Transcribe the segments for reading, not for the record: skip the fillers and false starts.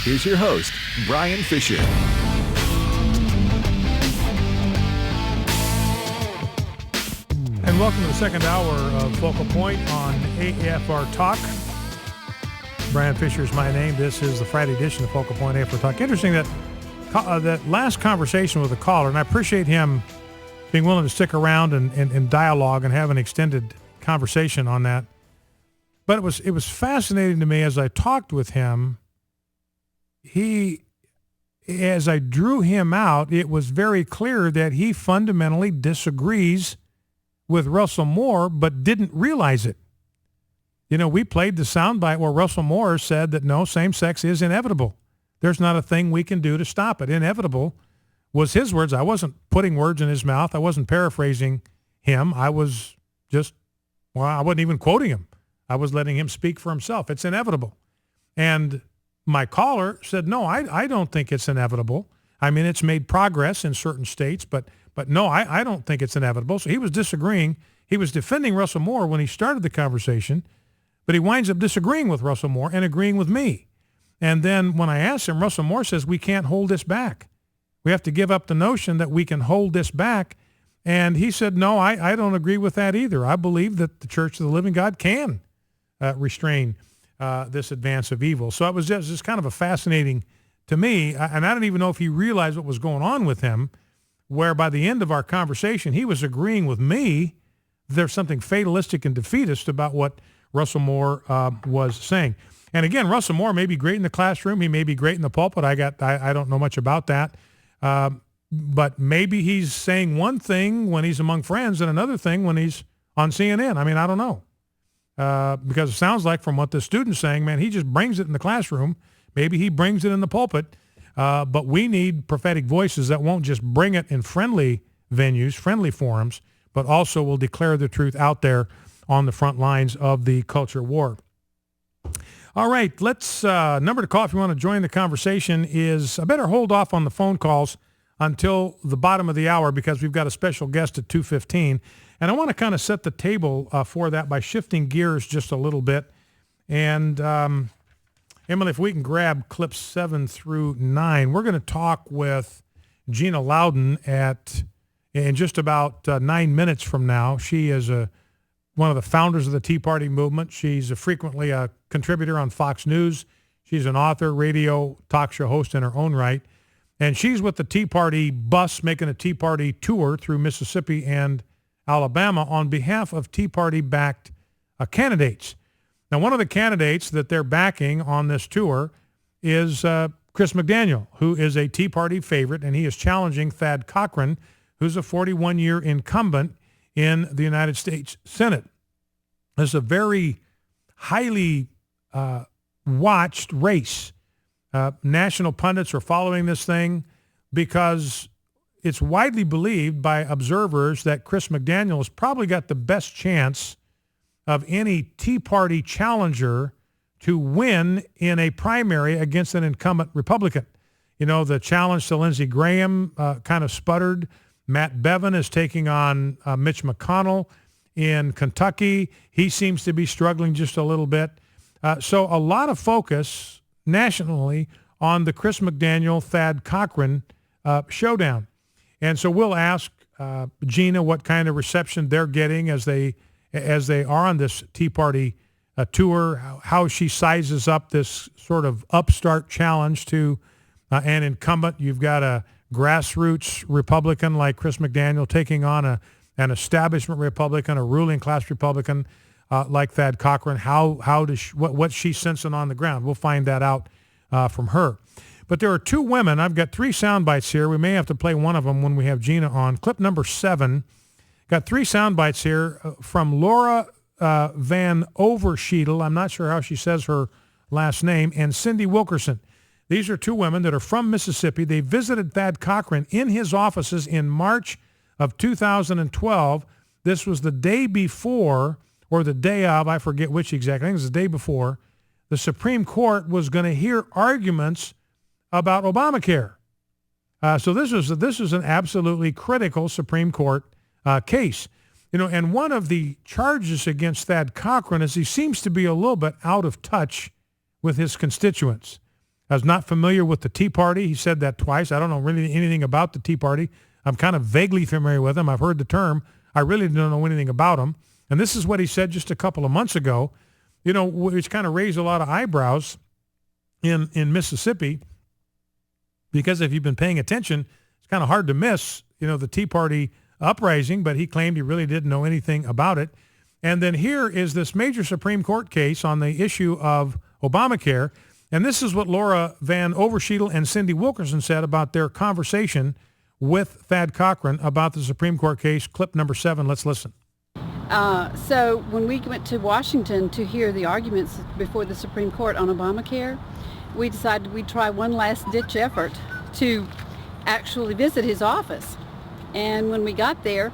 Here's your host, Brian Fisher. And welcome to the second hour of Focal Point on AFR Talk. Brian Fisher is my name. This is the Friday edition of Focal Point AFR Talk. Interesting that that last conversation with the caller, and I appreciate him being willing to stick around and dialogue and have an extended conversation on that. But it was fascinating to me as I talked with him. As I drew him out, it was very clear that he fundamentally disagrees with Russell Moore, but didn't realize it. You know, we played the soundbite where Russell Moore said that no, same-sex is inevitable. There's not a thing we can do to stop it. Inevitable was his words. I wasn't putting words in his mouth. I wasn't paraphrasing him. I wasn't even quoting him. I was letting him speak for himself. It's inevitable. And my caller said, no, I don't think it's inevitable. I mean, it's made progress in certain states, but no, I don't think it's inevitable. So he was disagreeing. He was defending Russell Moore when he started the conversation, but he winds up disagreeing with Russell Moore and agreeing with me. And then when I asked him, Russell Moore says, we can't hold this back. We have to give up the notion that we can hold this back. And he said, no, I don't agree with that either. I believe that the Church of the Living God can restrain this advance of evil. So it was just kind of a fascinating to me. And I don't even know if he realized what was going on with him, where by the end of our conversation, he was agreeing with me. There's something fatalistic and defeatist about what Russell Moore was saying. And again, Russell Moore may be great in the classroom. He may be great in the pulpit. I don't know much about that. But maybe he's saying one thing when he's among friends and another thing when he's on CNN. I mean, I don't know. Because it sounds like from what the student's saying, man, he just brings it in the classroom. Maybe he brings it in the pulpit. But we need prophetic voices that won't just bring it in friendly venues, friendly forums, but also will declare the truth out there on the front lines of the culture war. All right, let's number to call if you want to join the conversation is, I better hold off on the phone calls until the bottom of the hour because we've got a special guest at 2:15. And I want to kind of set the table for that by shifting gears just a little bit. And Emily, if we can grab clips 7 through 9, we're going to talk with Gina Loudon in just about 9 minutes from now. She is one of the founders of the Tea Party movement. She's frequently a contributor on Fox News. She's an author, radio, talk show host in her own right. And she's with the Tea Party bus making a Tea Party tour through Mississippi and Alabama on behalf of Tea Party-backed candidates. Now, one of the candidates that they're backing on this tour is Chris McDaniel, who is a Tea Party favorite, and he is challenging Thad Cochran, who's a 41-year incumbent in the United States Senate. This is a very highly watched race. National pundits are following this thing because it's widely believed by observers that Chris McDaniel has probably got the best chance of any Tea Party challenger to win in a primary against an incumbent Republican. You know, the challenge to Lindsey Graham kind of sputtered. Matt Bevin is taking on Mitch McConnell in Kentucky. He seems to be struggling just a little bit. So a lot of focus nationally on the Chris McDaniel, Thad Cochran showdown. And so we'll ask Gina what kind of reception they're getting as they are on this Tea Party tour, how she sizes up this sort of upstart challenge to an incumbent. You've got a grassroots Republican like Chris McDaniel taking on an establishment Republican, a ruling class Republican like Thad Cochran. What's she sensing on the ground? We'll find that out from her. But there are two women. I've got 3 sound bites here. We may have to play one of them when we have Gina on. Clip number 7. Got 3 sound bites here from Laura Van Overschiedel. I'm not sure how she says her last name, and Cindy Wilkerson. These are 2 women that are from Mississippi. They visited Thad Cochran in his offices in March of 2012. This was the day before, or the day of, I forget which exactly. I think it was the day before, the Supreme Court was going to hear arguments about Obamacare. So this is an absolutely critical Supreme Court case. You know, and one of the charges against Thad Cochran is he seems to be a little bit out of touch with his constituents. I was not familiar with the Tea Party. He said that twice. I don't know really anything about the Tea Party. I'm kind of vaguely familiar with them. I've heard the term. I really don't know anything about them. And this is what he said just a couple of months ago, which kind of raised a lot of eyebrows in Mississippi, because if you've been paying attention, it's kind of hard to miss, the Tea Party uprising, but he claimed he really didn't know anything about it. And then here is this major Supreme Court case on the issue of Obamacare. And this is what Laura Van Overschiedel and Cindy Wilkerson said about their conversation with Thad Cochran about the Supreme Court case. Clip number 7. Let's listen. So when we went to Washington to hear the arguments before the Supreme Court on Obamacare, we decided we'd try one last-ditch effort to actually visit his office. And when we got there,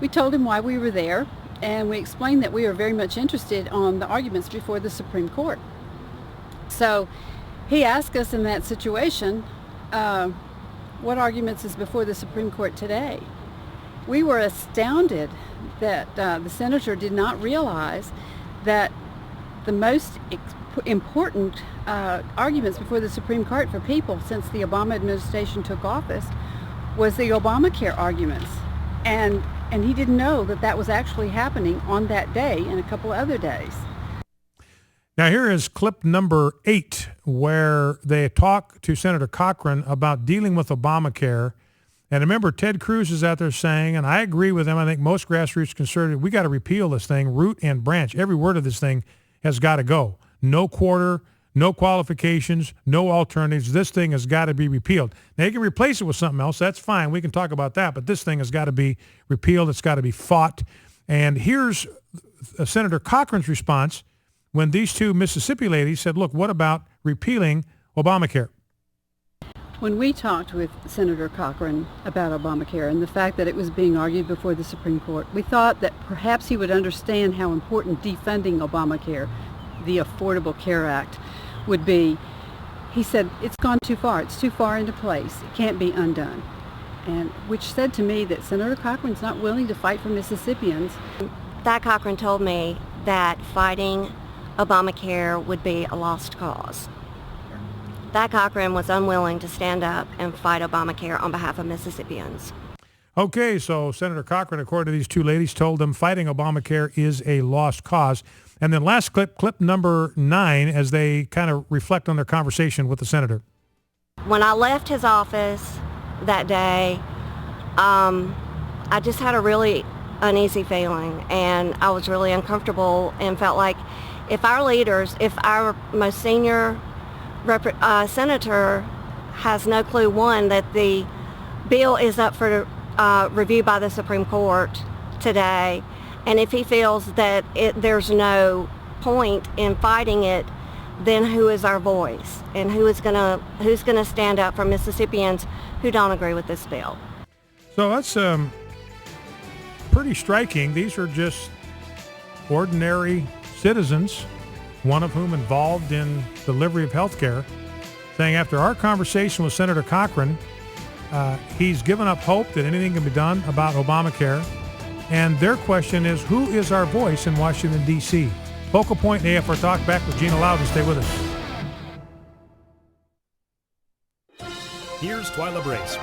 we told him why we were there, and we explained that we were very much interested on the arguments before the Supreme Court. So he asked us in that situation, what arguments is before the Supreme Court today? We were astounded that the senator did not realize that the most important arguments before the Supreme Court for people since the Obama administration took office was the Obamacare arguments. And he didn't know that that was actually happening on that day and a couple of other days. Now here is clip number 8, where they talk to Senator Cochran about dealing with Obamacare. And remember, Ted Cruz is out there saying, and I agree with him, I think most grassroots conservatives, we got to repeal this thing, root and branch. Every word of this thing has got to go. No quarter, no qualifications, no alternatives. This thing has got to be repealed. Now, you can replace it with something else. That's fine. We can talk about that. But this thing has got to be repealed. It's got to be fought. And here's Senator Cochran's response when these two Mississippi ladies said, look, what about repealing Obamacare? When we talked with Senator Cochran about Obamacare and the fact that it was being argued before the Supreme Court, we thought that perhaps he would understand how important defunding Obamacare, the Affordable Care Act, would be. He said, it's gone too far. It's too far into place. It can't be undone. And which said to me that Senator Cochran's not willing to fight for Mississippians. Thad Cochran told me that fighting Obamacare would be a lost cause. Thad Cochran was unwilling to stand up and fight Obamacare on behalf of Mississippians. Okay, so Senator Cochran, according to these two ladies, told them fighting Obamacare is a lost cause. And then last clip number 9, as they kind of reflect on their conversation with the senator. When I left his office that day, I just had a really uneasy feeling, and I was really uncomfortable and felt like if our most senior senator has no clue, one, that the bill is up for review by the Supreme Court today, and if he feels that there's no point in fighting it, then who is our voice, and who's gonna stand up for Mississippians who don't agree with this bill? So that's pretty striking. These are just ordinary citizens, one of whom involved in delivery of health care, saying after our conversation with Senator Cochran, he's given up hope that anything can be done about Obamacare. And their question is, who is our voice in Washington, D.C.? Focal Point in AFR Talk, back with Gina Loudon. Stay with us. Here's Twyla Brace,